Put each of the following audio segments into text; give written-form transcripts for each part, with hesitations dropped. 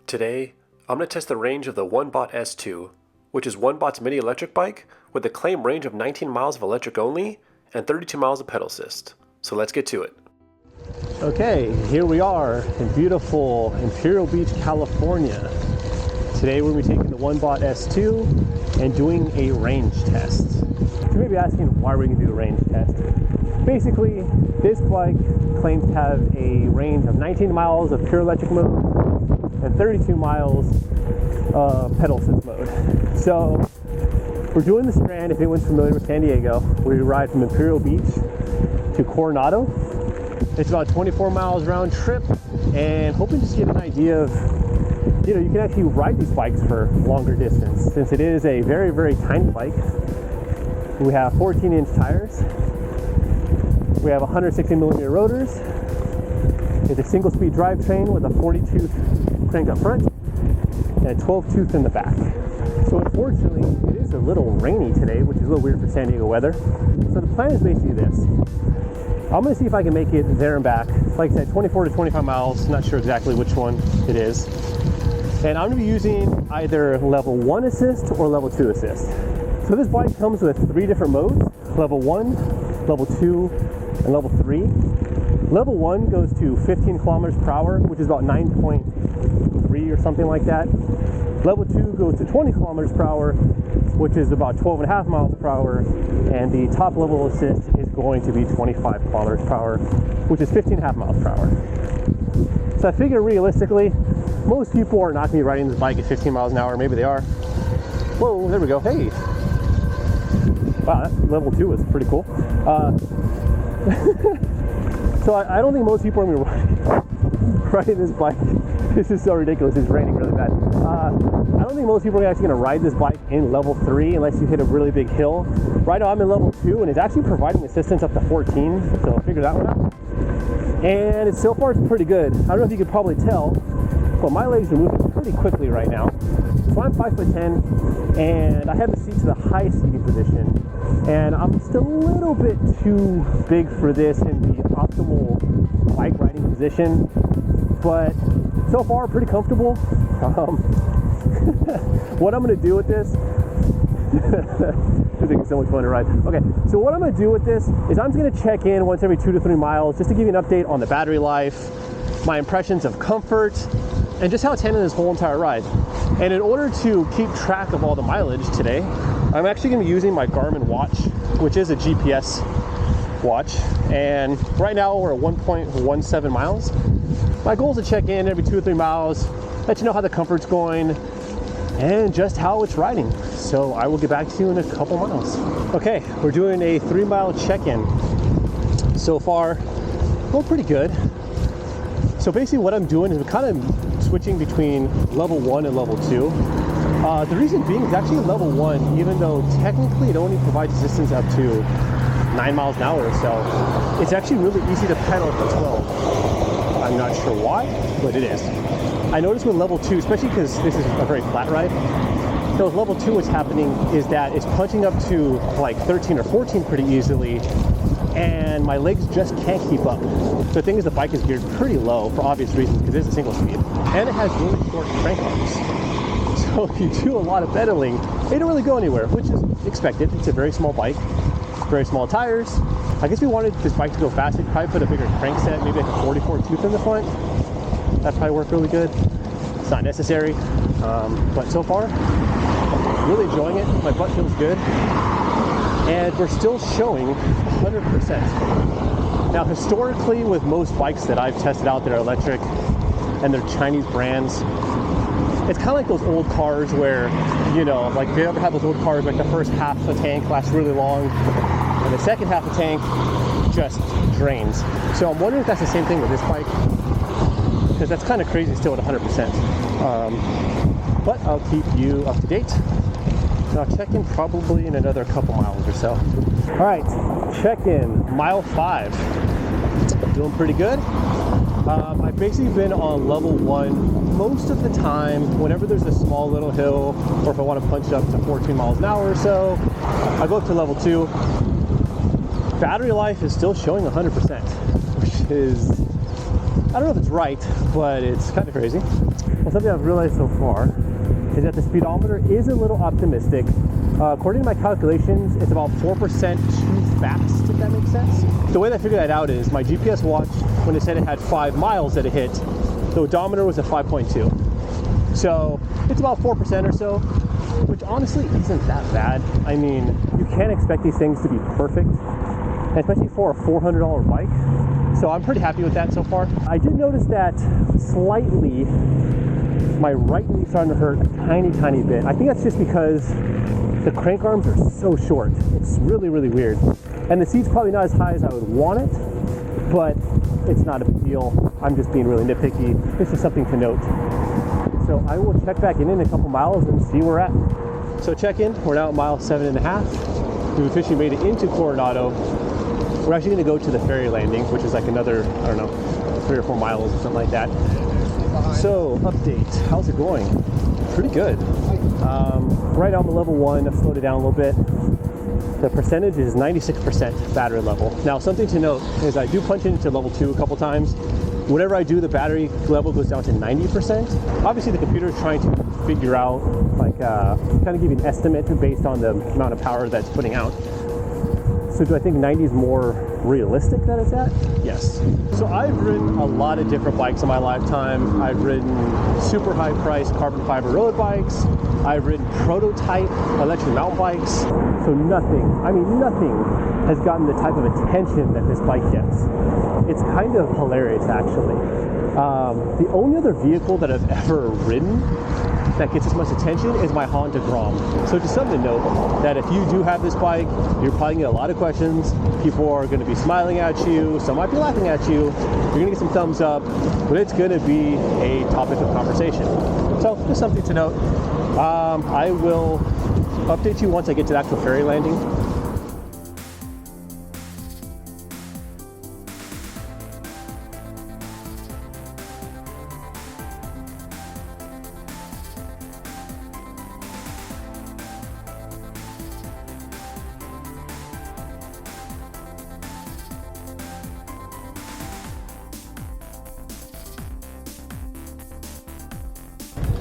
Today, I'm going to test the range of the Onebot S2, which is Onebot's mini electric bike with a claimed range of 19 miles of electric only and 32 miles of pedal assist. So let's get to it. Okay, here we are in beautiful Imperial Beach, California. Today we're going to be taking the Onebot S2 and doing a range test. You may be asking why we're going to do a range test. Basically, this bike claims to have a range of 19 miles of pure electric mode and 32 miles pedal assist mode. So we're doing the Strand. If anyone's familiar with San Diego, we ride from Imperial Beach to Coronado. It's about 24 miles round trip, and hoping to get an idea of, you can actually ride these bikes for longer distance, since it is a very, very tiny bike. We have 14-inch tires. We have 160 millimeter rotors. It's a single speed drivetrain with a 40-tooth crank up front and a 12-tooth in the back. So unfortunately, it is a little rainy today, which is a little weird for San Diego weather. So the plan is basically this. I'm going to see if I can make it there and back. Like I said, 24 to 25 miles, not sure exactly which one it is. And I'm going to be using either level 1 assist or level 2 assist. So this bike comes with 3 different modes: level 1, level 2, and level 3. Level 1 goes to 15 kilometers per hour, which is about 9.3 or something like that. Level 2 goes to 20 kilometers per hour, which is about 12.5 miles per hour. And the top level assist is going to be 25 kilometers per hour, which is 15.5 miles per hour. So I figure realistically, most people are not going to be riding this bike at 15 miles an hour. Maybe they are. Whoa, there we go. Hey. Wow, that level 2 is pretty cool. So I don't think most people are going to be riding this bike. This is so ridiculous. It's raining really bad. I don't think most people are actually going to ride this bike in level 3 unless you hit a really big hill. Right now I'm in level 2, and it's actually providing assistance up to 14, so figure that one out. And so far it's pretty good. I don't know if you could probably tell, but my legs are moving pretty quickly right now. So I'm 5'10", and I have the seat to the high seating position, and I'm just a little bit too big for this in the optimal bike riding position, but so far pretty comfortable. What I'm going to do with this I think it's so much fun to ride. Okay, so what I'm going to do with this is I'm just going to check in once every 2 to 3 miles just to give you an update on the battery life, my impressions of comfort, and just how it's handling this whole entire ride. And in order to keep track of all the mileage today, I'm actually going to be using my Garmin watch, which is a GPS watch. And right now we're at 1.17 miles. My goal is to check in every 2 or 3 miles, let you know how the comfort's going, and just how it's riding. So I will get back to you in a couple miles. Okay, we're doing a 3-mile check-in. So far, going pretty good. So basically what I'm doing is I'm kind of switching between level 1 and level 2. The reason being is actually level 1, even though technically it only provides assistance up to 9 miles an hour or so, it's actually really easy to pedal for 12. I'm not sure why, but it is. I noticed with level 2, especially because this is a very flat ride, so with level 2 what's happening is that it's punching up to like 13 or 14 pretty easily, and my legs just can't keep up. The thing is, the bike is geared pretty low for obvious reasons because it's a single speed, and it has really short crank arms. So if you do a lot of pedaling, they don't really go anywhere, which is expected. It's a very small bike, very small tires. I guess we wanted this bike to go fast, we'd probably put a bigger crank set, maybe like a 44 tooth in the front. That'd probably work really good. It's not necessary, but so far, really enjoying it. My butt feels good, and we're still showing 100%. Now, historically, with most bikes that I've tested out that are electric and they're Chinese brands, it's kind of like those old cars where, like if you ever have those old cars, like the first half of a tank lasts really long, and the second half of the tank just drains. So I'm wondering if that's the same thing with this bike, because that's kind of crazy still at 100%. But I'll keep you up to date. And I'll check in probably in another couple miles or so. All right, check in, mile 5. Doing pretty good. I've basically been on level 1 most of the time. Whenever there's a small little hill, or if I want to punch it up to 14 miles an hour or so, I go up to level 2. Battery life is still showing 100%, which is I don't know if it's right, but it's kind of crazy. Well, something I've realized so far is that the speedometer is a little optimistic. According to my calculations, it's about 4% too fast, if that makes sense. The way that I figured that out is my GPS watch, when it said it had 5 miles that it hit, the odometer was at 5.2. So it's about 4% or so, which honestly isn't that bad. I mean, you can't expect these things to be perfect, especially for a $400 bike. So I'm pretty happy with that so far. I did notice that slightly my right knee's starting to hurt a tiny bit. I think that's just because the crank arms are so short. It's really weird. And the seat's probably not as high as I would want it, but it's not a big deal. I'm just being really nitpicky. This is something to note. So I will check back in a couple miles and see where we're at. So check in, we're now at mile 7.5. We've officially made it into Coronado. We're actually gonna go to the ferry landing, which is like another, I don't know, 3 or 4 miles or something like that. So, update, how's it going? Pretty good. Right on the level 1, I've slowed it down a little bit. The percentage is 96% battery level. Now, something to note is I do punch into level 2 a couple times. Whenever I do, the battery level goes down to 90%. Obviously, the computer is trying to figure out, like, kind of give you an estimate based on the amount of power that's putting out. So do I think 90 is more realistic that it's at? Yes. So I've ridden a lot of different bikes in my lifetime. I've ridden super high priced carbon fiber road bikes. I've ridden prototype electric mountain bikes. So nothing has gotten the type of attention that this bike gets. It's kind of hilarious, actually. The only other vehicle that I've ever ridden that gets as much attention is my Honda Grom. So just something to note that if you do have this bike, you're probably gonna get a lot of questions. People are gonna be smiling at you, some might be laughing at you, you're gonna get some thumbs up, but it's gonna be a topic of conversation. So just something to note. I will update you once I get to the actual ferry landing.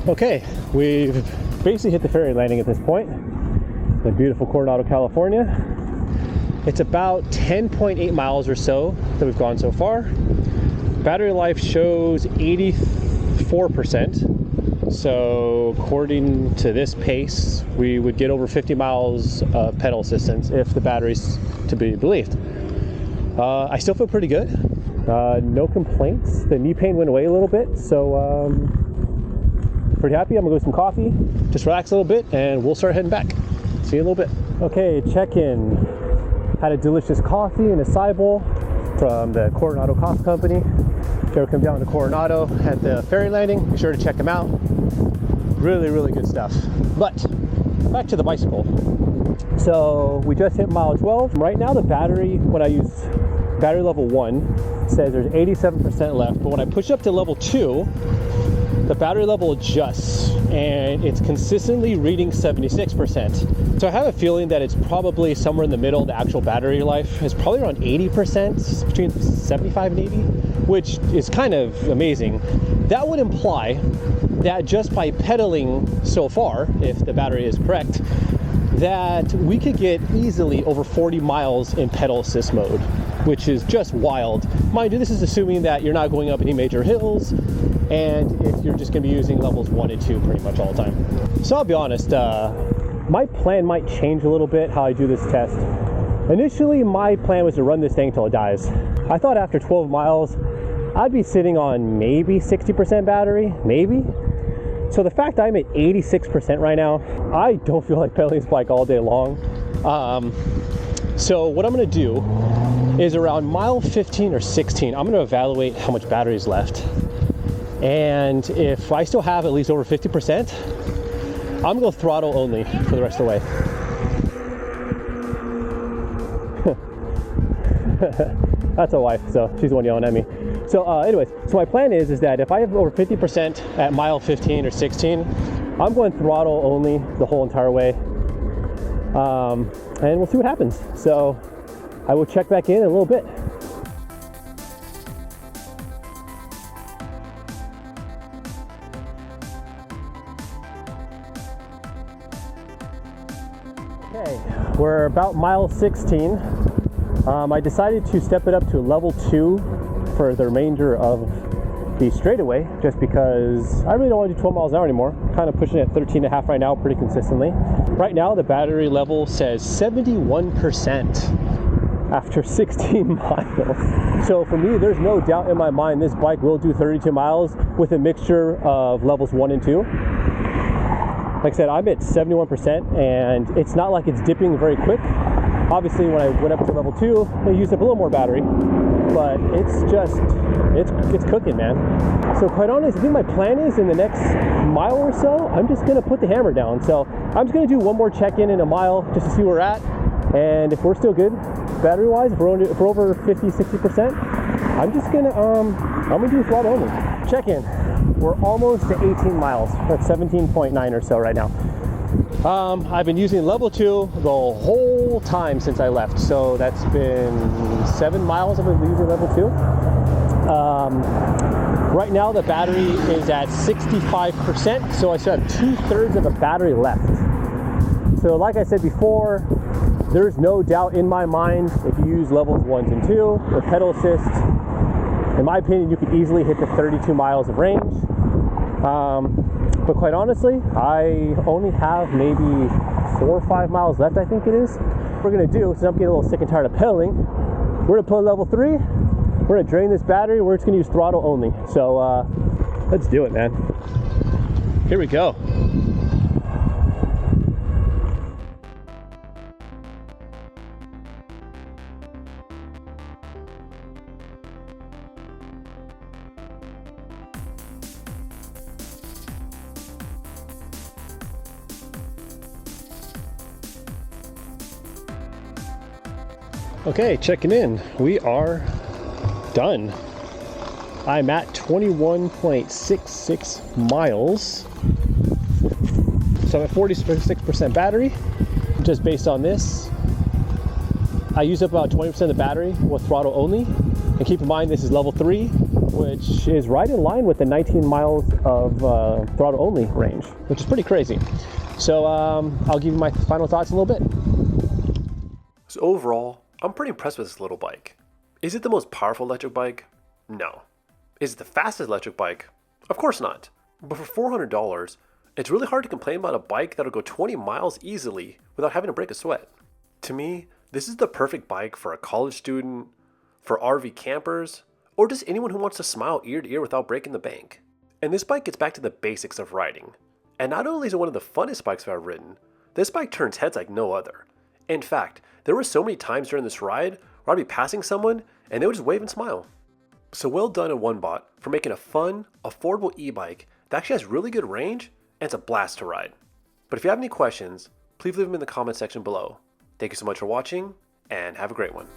Okay, we've basically hit the ferry landing at this point in beautiful Coronado, California. It's about 10.8 miles or so that we've gone so far. Battery life shows 84%. So according to this pace, we would get over 50 miles of pedal assistance if the battery's to be believed. I still feel pretty good. No complaints. The knee pain went away a little bit, so pretty happy. I'm gonna go get some coffee, just relax a little bit, and we'll start heading back. See you in a little bit. Okay, check-in. Had a delicious coffee and a acai bowl from the Coronado Coffee Company. If you ever come down to Coronado at the ferry landing, be sure to check them out. Really good stuff. But back to the bicycle. So we just hit mile 12. Right now the battery, when I use battery level 1, says there's 87% left, but when I push up to level 2, the battery level adjusts and it's consistently reading 76%. So I have a feeling that it's probably somewhere in the middle. The actual battery life is probably around 80%, between 75 and 80, which is kind of amazing. That would imply that just by pedaling so far, if the battery is correct, that we could get easily over 40 miles in pedal assist mode, which is just wild. Mind you, this is assuming that you're not going up any major hills, and if you're just gonna be using levels 1 and 2 pretty much all the time. So I'll be honest, my plan might change a little bit how I do this test. Initially, my plan was to run this thing till it dies. I thought after 12 miles, I'd be sitting on maybe 60% battery, maybe. So the fact I'm at 86% right now, I don't feel like pedaling this bike all day long. So what I'm gonna do is around mile 15 or 16, I'm gonna evaluate how much battery is left. And if I still have at least over 50%, I'm gonna go throttle only for the rest of the way. That's a wife, so she's the one yelling at me. So anyways, so my plan is that if I have over 50% at mile 15 or 16, I'm going throttle only the whole entire way. And we'll see what happens. So I will check back in a little bit. Okay, we're about mile 16. I decided to step it up to level 2 for the remainder of the straightaway, just because I really don't want to do 12 miles an hour anymore. Kind of pushing at 13.5 right now pretty consistently. Right now the battery level says 71% after 16 miles. So for me, there's no doubt in my mind this bike will do 32 miles with a mixture of levels 1 and 2. Like I said, I'm at 71% and it's not like it's dipping very quick. Obviously when I went up to level 2, I used up a little more battery, but it's cooking, man. So quite honest, I think my plan is in the next mile or so, I'm just gonna put the hammer down. So I'm just gonna do one more check-in in a mile just to see where we're at. And if we're still good battery-wise, if we're over 50, 60%, I'm gonna do throttle only. Check-in. We're almost to 18 miles. That's 17.9 or so right now. I've been using level 2 the whole time since I left. So that's been 7 miles I've been using level 2. Right now the battery is at 65%. So I still have 2/3 of a battery left. So like I said before, there's no doubt in my mind if you use levels 1 and 2 with pedal assist, in my opinion, you could easily hit the 32 miles of range. But quite honestly, I only have maybe 4 or 5 miles left, I think it is. What we're gonna do, since I'm getting a little sick and tired of pedaling, we're gonna put level 3, we're gonna drain this battery, we're just gonna use throttle only. So let's do it, man. Here we go. Okay, checking in. We are done. I'm at 21.66 miles. So I'm at 46% battery, just based on this. I used up about 20% of the battery with throttle only. And keep in mind, this is level 3, which is right in line with the 19 miles of throttle only range, which is pretty crazy. So I'll give you my final thoughts in a little bit. So overall, I'm pretty impressed with this little bike. Is it the most powerful electric bike? No. Is it the fastest electric bike? Of course not. But for $400, it's really hard to complain about a bike that'll go 20 miles easily without having to break a sweat. To me, this is the perfect bike for a college student, for RV campers, or just anyone who wants to smile ear to ear without breaking the bank. And this bike gets back to the basics of riding. And not only is it one of the funnest bikes I've ridden, this bike turns heads like no other. In fact, there were so many times during this ride where I'd be passing someone and they would just wave and smile. So well done on Onebot for making a fun, affordable e-bike that actually has really good range and it's a blast to ride. But if you have any questions, please leave them in the comment section below. Thank you so much for watching and have a great one.